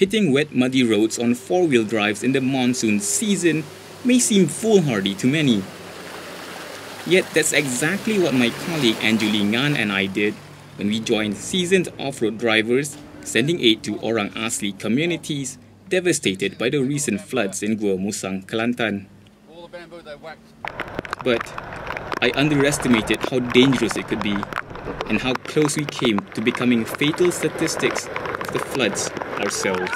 Hitting wet, muddy roads on four-wheel drives in the monsoon season may seem foolhardy to many. Yet that's exactly what my colleague Anjuli Ngan and I did when we joined seasoned off-road drivers sending aid to Orang Asli communities devastated by the recent floods in Gua Musang, Kelantan. But I underestimated how dangerous it could be and how close we came to becoming fatal statistics of the floods ourselves.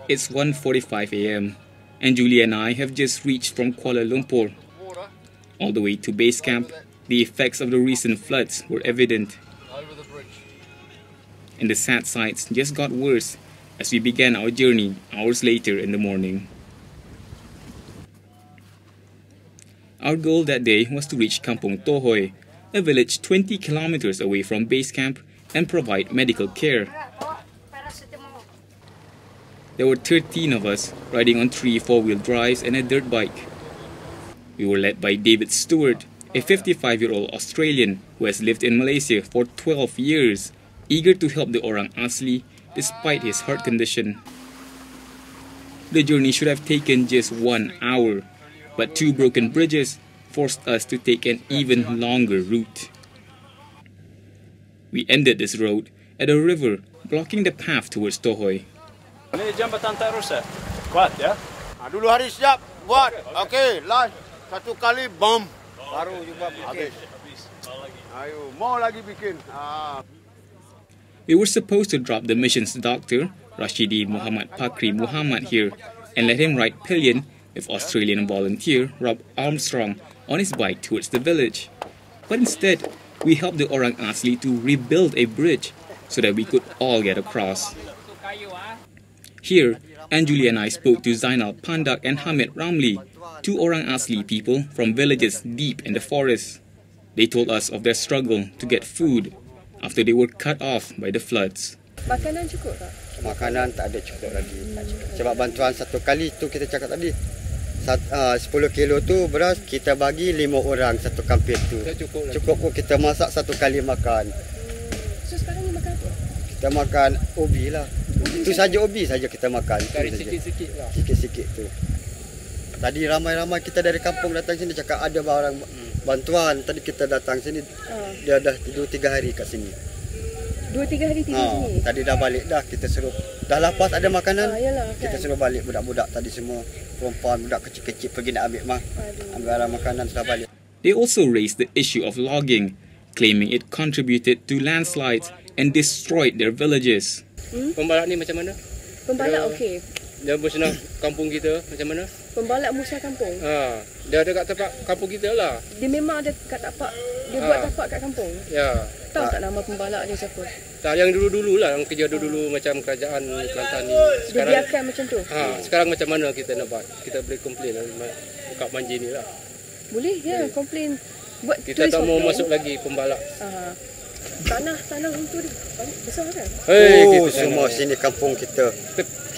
It's 1:45 a.m. and Julie and I have just reached from Kuala Lumpur. All the way to base camp, the effects of the recent floods were evident. And the sad sights just got worse as we began our journey hours later in the morning. Our goal that day was to reach Kampung Tohoy, a village 20 kilometers away from base camp, and provide medical care. There were 13 of us riding on 3 four-wheel drives and a dirt bike. We were led by David Stewart, a 55-year-old Australian who has lived in Malaysia for 12 years, eager to help the Orang Asli despite his heart condition. The journey should have taken just 1 hour, but 2 broken bridges forced us to take an even longer route. We ended this road at a river, blocking the path towards Tohoy. Ini jambatan tak rosak. Kuat ya? Dulu hari siap buat. Okey, last satu kali bom baru juga bikin. Ayo, mau lagi bikin. We were supposed to drop the mission's doctor, Rashidi Muhammad Pakri Muhammad here, and let him ride pillion with Australian volunteer Rob Armstrong on his bike towards the village. But instead, we helped the Orang Asli to rebuild a bridge so that we could all get across. Here, Anjuli and I spoke to Zainal Pandak and Hamid Ramli, 2 Orang Asli people from villages deep in the forest. They told us of their struggle to get food after they were cut off by the floods. Makanan cukup tak? Makanan tak ada cukup lagi. Sebab bantuan satu kali tu kita cakap tadi. 10 kilo tu beras kita bagi 5 orang satu kampung tu. Cukup pun kita masak satu kali makan. So sekarang ni makan apa? Kita makan ubi lah. Itu saja ubi saja kita makan. Cari sikit-sikit lah. Sikit-sikit tu. Tadi ramai-ramai kita dari kampung datang sini cakap ada barang bantuan. Tadi kita datang sini dia dah 2-3 hari kat sini. 2-3 hari tidur sini? Tadi dah balik dah. Kita suruh dah lepas ada makanan. Yalah, kita suruh balik budak-budak tadi semua. Perempuan, budak kecil-kecil pergi nak ambil ambil barang makanan sudah balik. They also raised the issue of logging, claiming it contributed to landslides and destroyed their villages. Pembalak ni macam mana? Pembalak okey. Dia musnah kampung kita macam mana? Pembalak musnah kampung? Dia ada kat tempat kampung kita lah. Dia memang ada kat tapak, dia buat tapak kat kampung? Ya. Tahu tak nama pembalak dia siapa? Tak, yang dulu-dulu lah, yang kerja dulu macam kerajaan Kelantan ni. Sekarang, dia biarkan macam tu? Sekarang macam mana kita nak buat? Kita boleh komplain dekat Manji ni lah. Boleh, ya, komplain. Buat kita tak mau masuk lagi pembalak. Tanah itu besar kan? Semua sini kampung kita.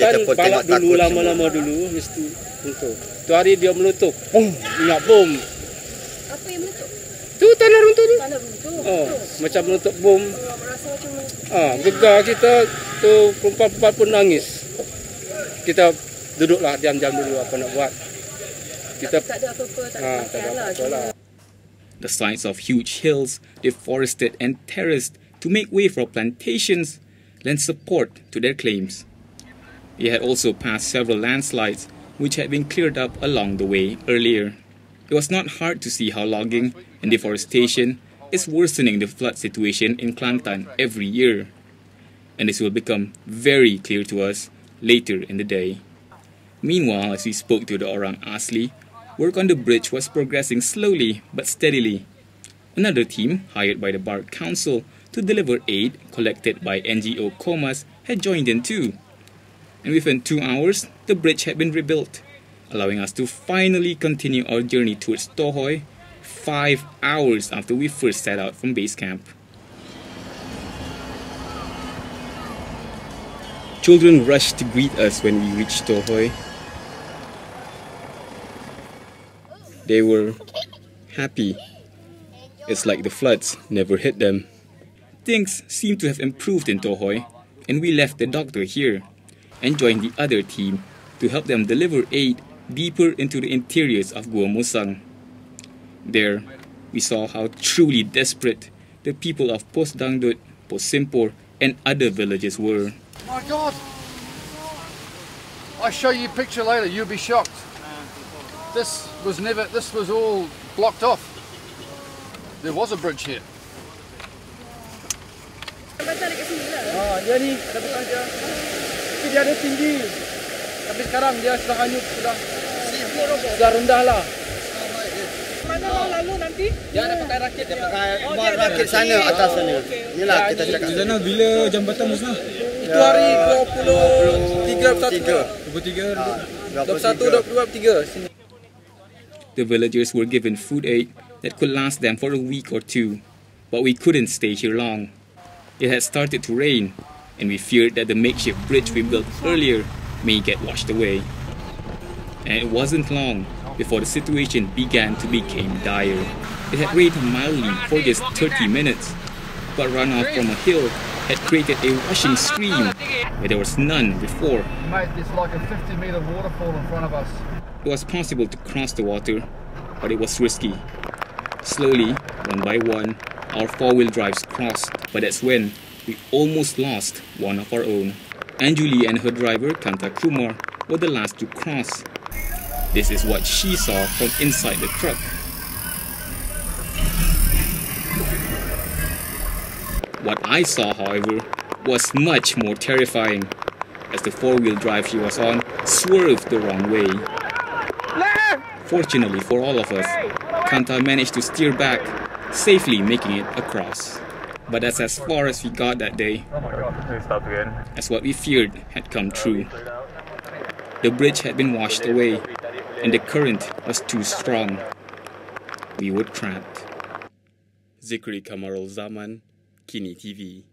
Kita pun tengok dulu lama-lama dulu mesti untuk. Tu hari dia meletup. Bom, nak bom. Apa yang meletup? Tu tanah runtuh tu. Tanah runtuh. Macam meletup bom. Rasa macam gegar kita tu, perempuan-perempuan pun nangis. Kita duduklah diam-diam dulu apa nak buat. Kita tak ada apa-apa, tak ada apa-apa lah. The sides of huge hills, deforested and terraced to make way for plantations, lent support to their claims. They had also passed several landslides, which had been cleared up along the way earlier. It was not hard to see how logging and deforestation is worsening the flood situation in Kelantan every year. And this will become very clear to us later in the day. Meanwhile, as we spoke to the Orang Asli, work on the bridge was progressing slowly but steadily. Another team, hired by the Bar Council to deliver aid collected by NGO Komas, had joined in too. And within 2 hours, the bridge had been rebuilt, allowing us to finally continue our journey towards Tohoy 5 hours after we first set out from base camp. Children rushed to greet us when we reached Tohoy. They were happy. It's like the floods never hit them. Things seemed to have improved in Tohoy, and we left the doctor here and joined the other team to help them deliver aid deeper into the interiors of Gua Musang. There, we saw how truly desperate the people of Pos Dangdut, Pos Simpor, and other villages were. My God! I'll show you a picture later, you'll be shocked. This was all blocked off. There was a bridge here. Dia ni ada bekas dia. Tapi dia ada tinggi. Tapi sekarang dia sudah hanyut, sudah rendah lah. Mana mau lalu nanti? Dia ada pakai rakit. Dia pakai rakit sana, atas sana. Inilah kita cakap. Di sana bila jambatan musnah? Itu hari 21, 22, 23. The villagers were given food aid that could last them for a week or two, but we couldn't stay here long. It had started to rain, and we feared that the makeshift bridge we built earlier may get washed away. And it wasn't long before the situation began to become dire. It had rained mildly for just 30 minutes, but runoff from a hill had created a rushing stream where there was none before. Mate, there's like a 50-meter waterfall in front of us. It was possible to cross the water, but it was risky. Slowly, one by one, our four-wheel drives crossed, but that's when we almost lost one of our own. Anjuli and her driver, Kanta Kumar, were the last to cross. This is what she saw from inside the truck. What I saw, however, was much more terrifying, as the four-wheel drive she was on swerved the wrong way. Fortunately for all of us, Kanta managed to steer back, safely making it across. But that's as far as we got that day, as what we feared had come true. The bridge had been washed away, and the current was too strong. We were trapped. Zikri Kamarul Zaman, Kini TV.